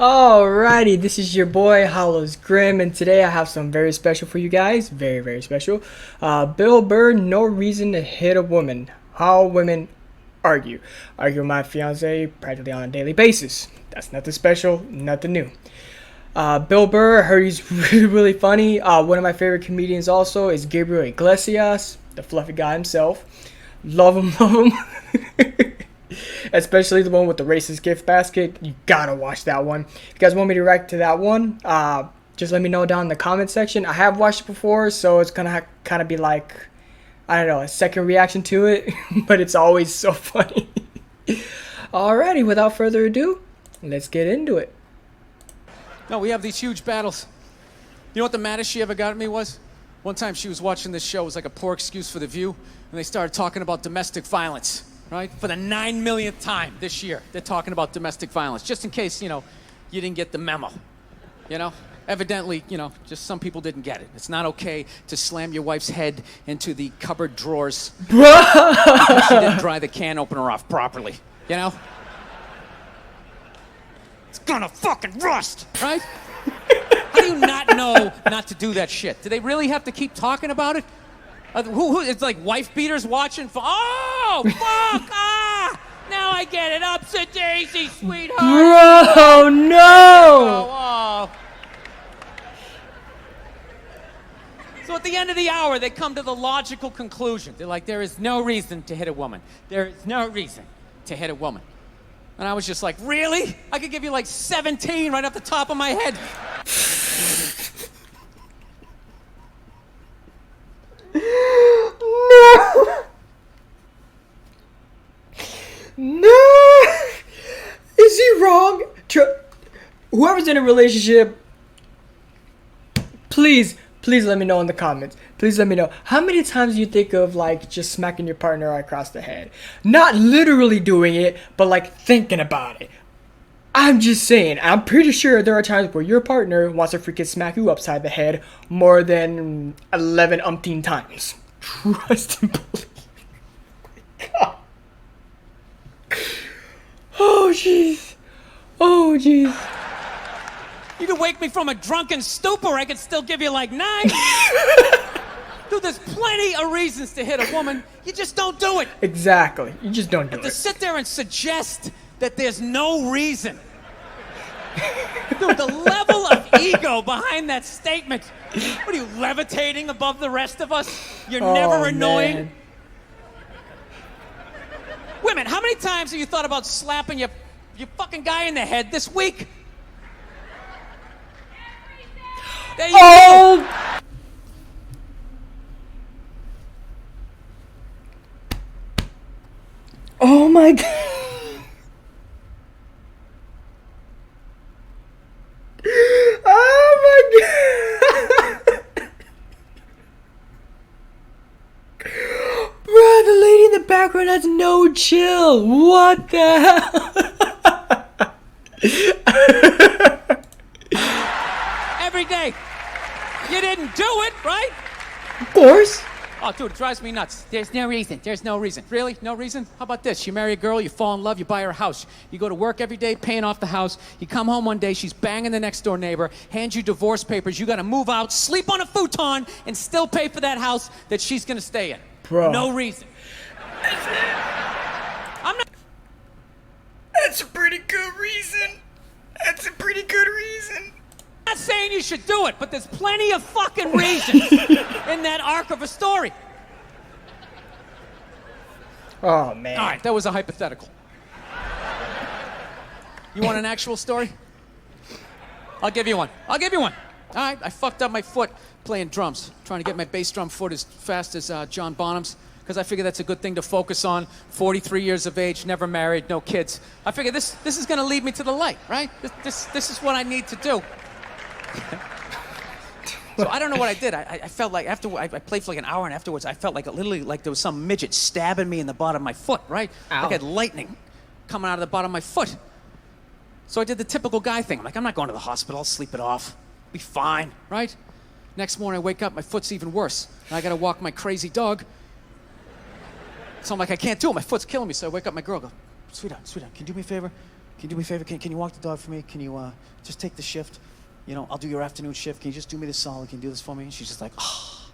Alrighty, this is your boy Hollows Grim, and today I have something very special for you guys. Very, very special. Bill Burr, no reason to hit a woman. How women argue. Argue with my fiance practically on a daily basis. That's nothing special, nothing new. Bill Burr, I heard he's really funny. One of my favorite comedians also is Gabriel Iglesias, the fluffy guy himself. Love him, love him. Especially the one with the racist gift basket. You gotta watch that one. If you guys want me to react to that one, just let me know down in the comment section. I have watched it before, so it's gonna kind of be like, I don't know, a second reaction to it. But it's always so funny. Alrighty, without further ado, let's get into it. No, we have these huge battles. You know what the maddest she ever got at me was? One time she was watching this show. It was like a poor excuse for The View. And they started talking about domestic violence, right? For the 9 millionth time this year, they're talking about domestic violence. Just in case, you didn't get the memo. Evidently, just some people didn't get it. It's not okay to slam your wife's head into the cupboard drawers because she didn't dry the can opener off properly, It's gonna fucking rust, right? How do you not know not to do that shit? Do they really have to keep talking about it? It's like wife beaters watching for, oh, fuck, now I get it, upset daisy, sweetheart. Bro, no! Oh. So at the end of the hour, they come to the logical conclusion. They're like, there is no reason to hit a woman. There is no reason to hit a woman. And I was just like, really? I could give you like 17 right off the top of my head. No! Is he wrong? Whoever's in a relationship, please let me know in the comments. Please let me know. How many times do you think of like just smacking your partner across the head? Not literally doing it, but like thinking about it. I'm just saying, I'm pretty sure there are times where your partner wants to freaking smack you upside the head more than 11 umpteen times. Trust and believe. God. Oh jeez. Oh jeez. You could wake me from a drunken stupor, I could still give you like 9. Dude, there's plenty of reasons to hit a woman. You just don't do it. Exactly. You just don't do but it. To sit there and suggest that there's no reason. Dude, the level of ego behind that statement. What are you, levitating above the rest of us? You're never annoying. Man. Women, how many times have you thought about slapping your fucking guy in the head this week? There you go. Oh my god. Oh my god. Bro, the lady in the background has no chill. What the hell? Every day. You didn't do it, right? Of course. Oh, dude, it drives me nuts. There's no reason. There's no reason. Really? No reason? How about this? You marry a girl, you fall in love, you buy her a house. You go to work every day, paying off the house. You come home one day, she's banging the next door neighbor, hands you divorce papers. You got to move out, sleep on a futon, and still pay for that house that she's going to stay in. Bro. No reason. I'm not... That's a pretty good reason. That's a pretty good reason. I'm not saying you should do it, but there's plenty of fucking reasons in that arc of a story. Oh, man. All right, that was a hypothetical. You want an actual story? I'll give you one. All right, I fucked up my foot playing drums, trying to get my bass drum foot as fast as John Bonham's, because I figure that's a good thing to focus on. 43 years of age, never married, no kids. I figure this is going to lead me to the light, right? This is what I need to do. So I don't know what I did. I felt like after I played for like an hour, and afterwards I felt like literally like there was some midget stabbing me in the bottom of my foot, right? Ow. Like I had lightning coming out of the bottom of my foot. So I did the typical guy thing. I'm like, I'm not going to the hospital. I'll sleep it off. Be fine, right? Next morning I wake up, my foot's even worse. And I got to walk my crazy dog. So I'm like, I can't do it. My foot's killing me. So I wake up my girl, go, sweetheart, can you do me a favor? you do me a favor? Can you walk the dog for me? Can you just take the shift? You know, I'll do your afternoon shift. Can you just do me this solid? Can you do this for me? And she's just like, oh,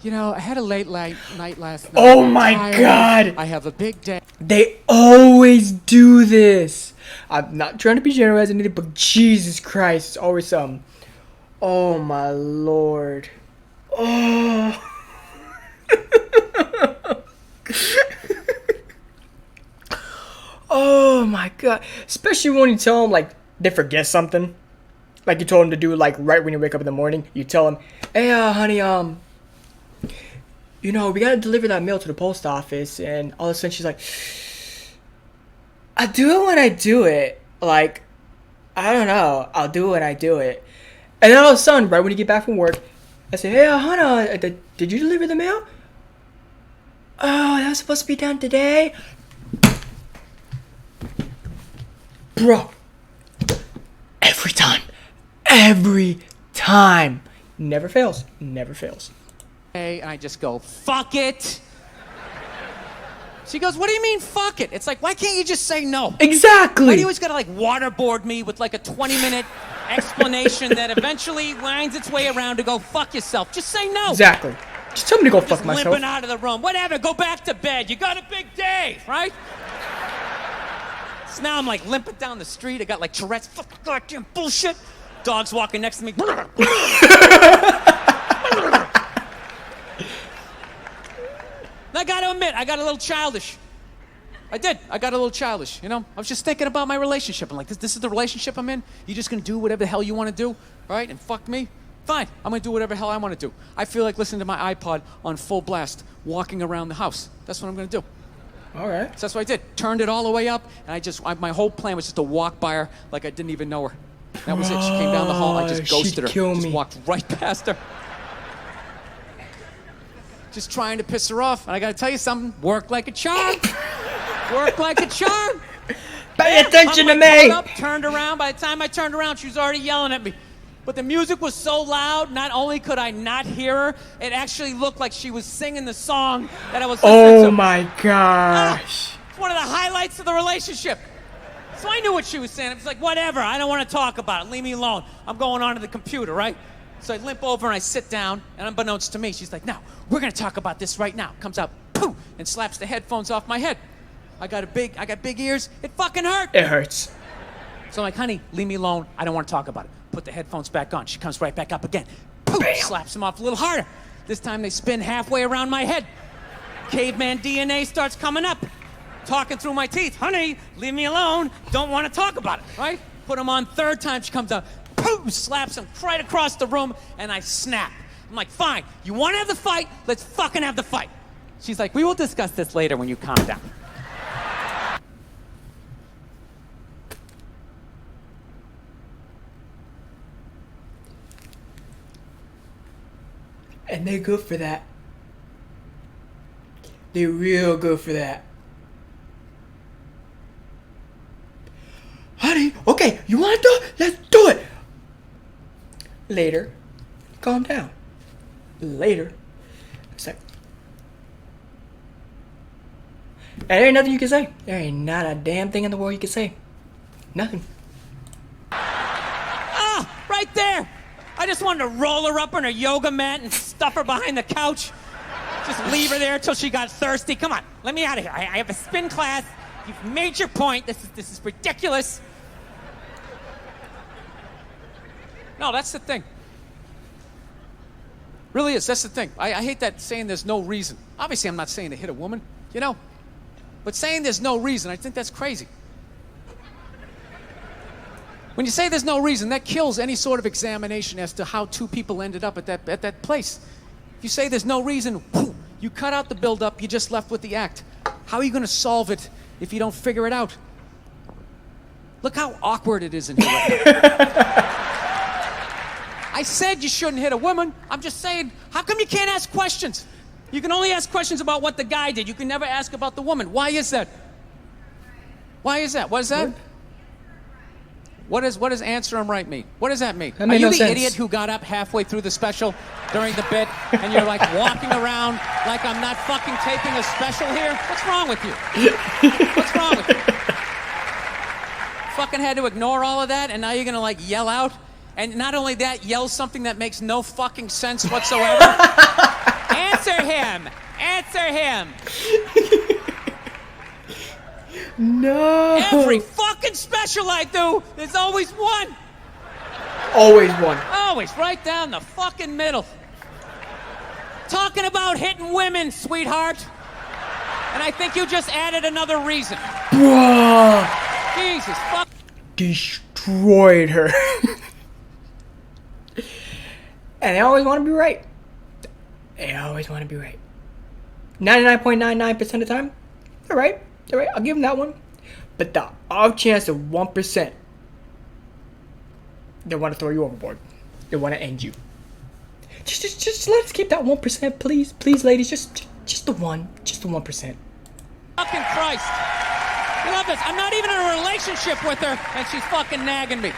you know, I had a late night last night. Oh my God. I have a big day. They always do this. I'm not trying to be generous or anything, but Jesus Christ, it's always some. Oh my Lord. Oh. Oh my God. Especially when you tell them like they forget something. Like you told them to do like right when you wake up in the morning. You tell them, hey honey, you know, we gotta deliver that mail to the post office, and all of a sudden she's like, I do it when I do it. Like, I don't know. I'll do it when I do it. And then all of a sudden, right when you get back from work, I say, hey, honey, did you deliver the mail? Oh, that was supposed to be done today? Bro. Every time. Every time. Never fails. Never fails. And I just go, fuck it. She goes, what do you mean, fuck it? It's like, why can't you just say no? Exactly. Why do you always gotta like waterboard me with like a 20-minute explanation that eventually winds its way around to go, fuck yourself? Just say no. Exactly. Just tell me to go fuck myself. Limping out of the room. Whatever, go back to bed. You got a big day, right? So now I'm like limping down the street. I got like Tourette's. Fucking goddamn bullshit. Dog's walking next to me. I gotta admit, I got a little childish. I did. I got a little childish, you know? I was just thinking about my relationship. I'm like, this is the relationship I'm in? You just gonna do whatever the hell you wanna do, right? And fuck me? Fine. I'm gonna do whatever the hell I wanna do. I feel like listening to my iPod on full blast, walking around the house. That's what I'm gonna do. All right. So that's what I did. Turned it all the way up, and my whole plan was just to walk by her like I didn't even know her. That was it. She came down the hall, I just ghosted her. Just walked right past her. Just trying to piss her off. And I gotta tell you something, worked like a charm. Worked like a charm. Pay attention to me. Up, turned around. By the time I turned around, she was already yelling at me. But the music was so loud, not only could I not hear her, it actually looked like she was singing the song that I was listening to. Oh my gosh. It's one of the highlights of the relationship. So I knew what she was saying. It was like, whatever, I don't want to talk about it. Leave me alone. I'm going onto the computer, right? So I limp over and I sit down, and unbeknownst to me, she's like, no, we're gonna talk about this right now. Comes out, poof, and slaps the headphones off my head. I got big ears. It fucking hurt. It hurts. So I'm like, honey, leave me alone. I don't want to talk about it. Put the headphones back on. She comes right back up again. Poof, slaps them off a little harder. This time they spin halfway around my head. Caveman DNA starts coming up. Talking through my teeth. Honey, leave me alone. Don't want to talk about it, right? Put them on third time. She comes out. Poof, slaps him right across the room, and I snap. I'm like, fine, you want to have the fight? Let's fucking have the fight. She's like, we will discuss this later when you calm down. And they're good for that. They're real good for that. Honey, okay, you want to do it? Let's do it. Later, calm down. Later, it's like, there ain't nothing you can say. There ain't not a damn thing in the world you can say. Nothing. Ah, right there. I just wanted to roll her up on her yoga mat and stuff her behind the couch. Just leave her there until she got thirsty. Come on, let me out of here. I have a spin class. You've made your point. This is ridiculous. No, that's the thing. Really is. That's the thing. I hate that saying there's no reason. Obviously, I'm not saying to hit a woman, you know. But saying there's no reason, I think that's crazy. When you say there's no reason, that kills any sort of examination as to how two people ended up at that place. If you say there's no reason, whoo, you cut out the build-up, you're just left with the act. How are you going to solve it if you don't figure it out? Look how awkward it is in here right now. I said you shouldn't hit a woman. I'm just saying, how come you can't ask questions? You can only ask questions about what the guy did. You can never ask about the woman. Why is that? Why is that? What is that? What does answer him right mean? What does that mean? That Are you no the sense. idiot who got up halfway through the special during the bit and you're like walking around like I'm not fucking taping a special here? What's wrong with you? What's wrong with you? fucking had to ignore all of that, and now you're gonna like yell out, and not only that, yell something that makes no fucking sense whatsoever. Answer him! Answer him! No. Every fucking special I do, there's always one. Always one. Always right down the fucking middle. Talking about hitting women, sweetheart. And I think you just added another reason. Bruh. Jesus fuck. Destroyed her. And they always want to be right. They always want to be right. 99.99% of the time, they're right. They're right. I'll give them that one. But the off chance of 1%, they want to throw you overboard. They want to end you. Just let's keep that 1%, please. Please, ladies. Just the 1%. Fucking Christ. You love this. I'm not even in a relationship with her, and she's fucking nagging me.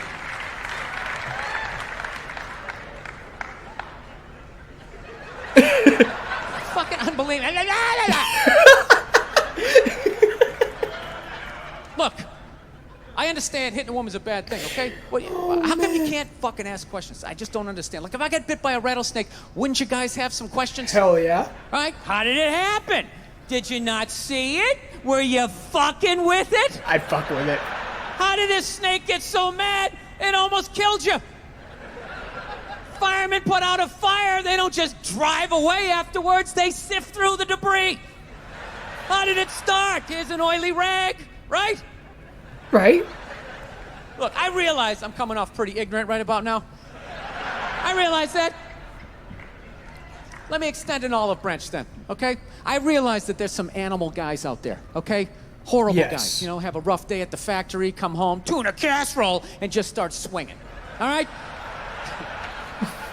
Fucking unbelievable. Look, I understand hitting a woman's a bad thing, okay? How come you can't fucking ask questions? I just don't understand. Like, if I got bit by a rattlesnake, wouldn't you guys have some questions? Hell yeah. Right? How did it happen? Did you not see it? Were you fucking with it? I fuck with it. How did this snake get so mad it almost killed you? Firemen put out a fire, they don't just drive away afterwards, they sift through the debris. How did it start? Here's an oily rag, right? Right? Look, I realize I'm coming off pretty ignorant right about now. I realize that. Let me extend an olive branch then, okay? I realize that there's some animal guys out there, okay? Horrible guys, you know, have a rough day at the factory, come home, tuna casserole, and just start swinging, all right?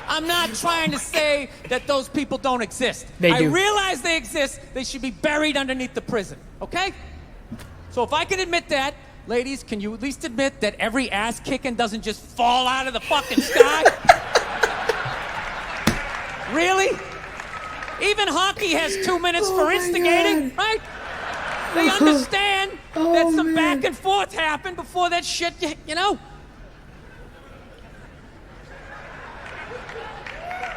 I'm not trying to say that those people don't exist. They do. I realize they exist. They should be buried underneath the prison, okay? So if I can admit that, ladies, can you at least admit that every ass kicking doesn't just fall out of the fucking sky? Really? Even hockey has 2 minutes for instigating, right? They understand that some back and forth happened before that shit, you know?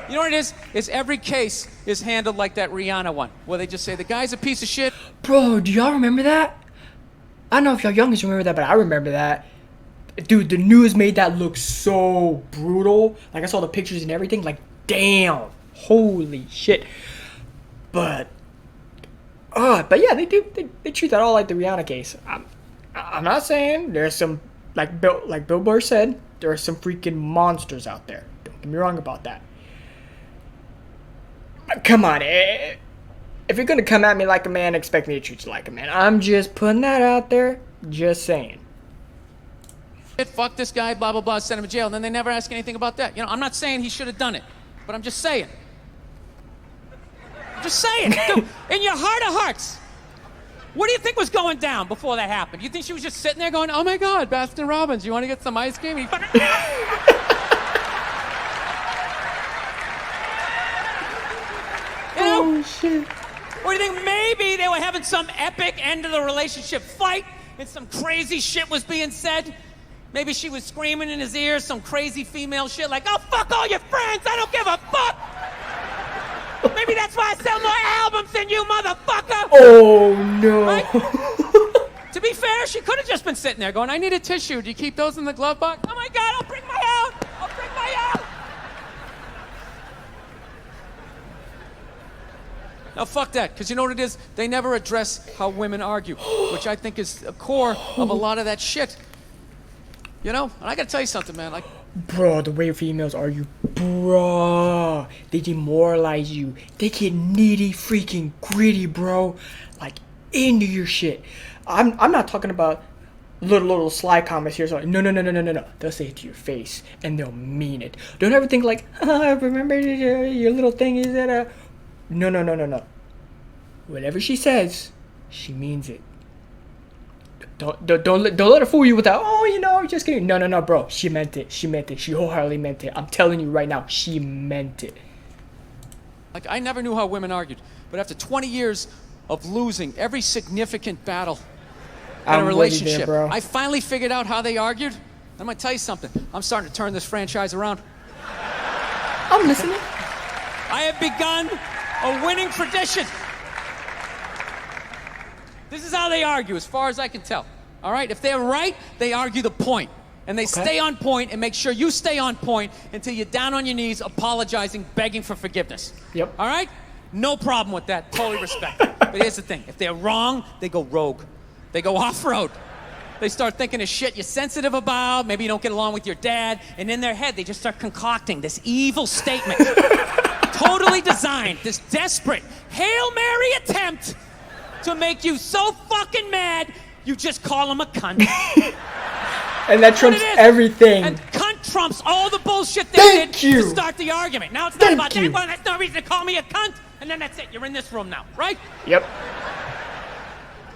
You know what it is? Is every case is handled like that Rihanna one, where they just say, the guy's a piece of shit. Bro, do y'all remember that? I don't know if y'all youngins remember that, but I remember that. Dude, the news made that look so brutal. Like, I saw the pictures and everything. Like, damn. Holy shit. But yeah, they do. They treat that all like the Rihanna case. I'm not saying there's some, like Bill Burr said, there are some freaking monsters out there. Don't get me wrong about that. Come on, if you're gonna come at me like a man, expect me to treat you like a man. I'm just putting that out there. Just saying. Fuck this guy, blah, blah, blah, send him to jail. And then they never ask anything about that. You know, I'm not saying he should have done it, but I'm just saying. I'm just saying. Dude, in your heart of hearts, what do you think was going down before that happened? You think she was just sitting there going, oh my God, Baskin Robbins, you want to get some ice cream? And he fucking... You know? Oh, shit. Or do you think maybe they were having some epic end of the relationship fight and some crazy shit was being said? Maybe she was screaming in his ear some crazy female shit like, oh, fuck all your friends, I don't give a fuck! Maybe that's why I sell more albums than you, motherfucker! Oh, no. Right? To be fair, she could have just been sitting there going, I need a tissue. Do you keep those in the glove box? Oh my God, I'll bring my out! I'll bring my out! Now, fuck that, because you know what it is? They never address how women argue, which I think is the core of a lot of that shit. You know? And I gotta tell you something, man. Like, bro, the way females argue, bro, they demoralize you. They get nitty freaking gritty, bro. Like, into your shit. I'm not talking about little sly comments here. So no. They'll say it to your face, and they'll mean it. Don't ever think like, remember your little thing is that a... No. Whatever she says, she means it. Don't let her fool you with that. Oh, you know, just kidding. No, bro. She meant it. She wholeheartedly meant it. I'm telling you right now, she meant it. Like, I never knew how women argued, but after 20 years of losing every significant battle in a I'm with you relationship. there, bro. I finally figured out how they argued. I'm gonna tell you something. I'm starting to turn this franchise around. I'm listening. I have begun a winning tradition. This is how they argue, as far as I can tell. All right? If they're right, they argue the point. And they stay on point and make sure you stay on point until you're down on your knees, apologizing, begging for forgiveness. Yep. All right? No problem with that. Totally respect it. But here's the thing. If they're wrong, they go rogue. They go off-road. They start thinking of shit you're sensitive about. Maybe you don't get along with your dad. And in their head, they just start concocting this evil statement. Totally designed, this desperate Hail Mary attempt to make you so fucking mad, you just call them a cunt. And that trumps everything. And cunt trumps all the bullshit they did you. to start the argument. Now it's not about you. that one. That's no reason to call me a cunt. And then that's it. You're in this room now, right? Yep.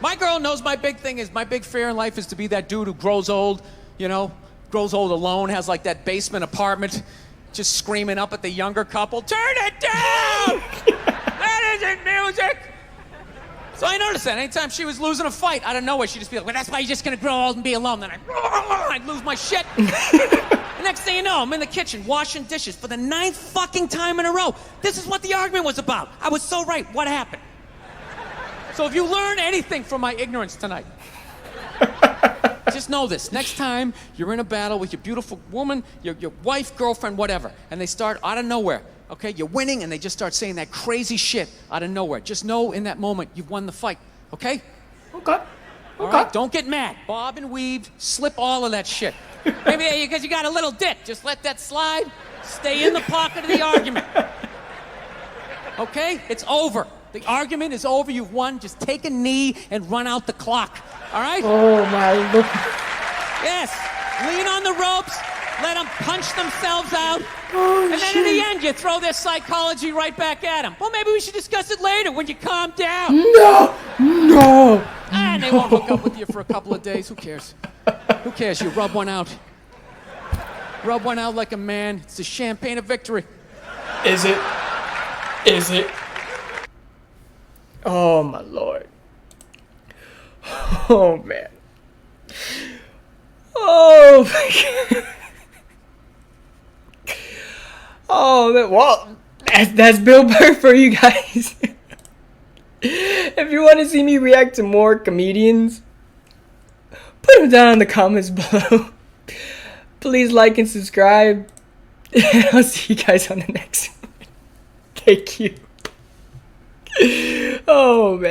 My girl knows my big thing is, my big fear in life is to be that dude who grows old, you know, grows old alone, has like that basement apartment, just screaming up at the younger couple, turn it down! That isn't music! So I noticed that anytime she was losing a fight, out of nowhere, she'd just be like, well, that's why you're just gonna grow old and be alone. Then I'd lose my shit. The next thing you know, I'm in the kitchen washing dishes for the 9th fucking time in a row. This is what the argument was about. I was so right. What happened? So if you learn anything from my ignorance tonight, just know this. Next time you're in a battle with your beautiful woman, your wife, girlfriend, whatever, and they start out of nowhere, okay? You're winning, and they just start saying that crazy shit out of nowhere. Just know in that moment you've won the fight, okay? Okay. All right? Don't get mad. Bob and weave, slip all of that shit. Maybe because you got a little dick. Just let that slide. Stay in the pocket of the argument. Okay? It's over. The argument is over. You've won. Just take a knee and run out the clock. All right? Oh my Lord. Yes. Lean on the ropes. Let them punch themselves out. Oh, and then in the end, you throw their psychology right back at them. Well, maybe we should discuss it later when you calm down. No. And they won't hook up with you for a couple of days. Who cares? Who cares? You rub one out. Rub one out like a man. It's the champagne of victory. Is it? Is it? Oh my Lord. Oh man. Oh my God. Oh man. Well, that's Bill Burr for you guys. If you want to see me react to more comedians, put them down in the comments below. Please like and subscribe. And I'll see you guys on the next one. Thank you. Oh man.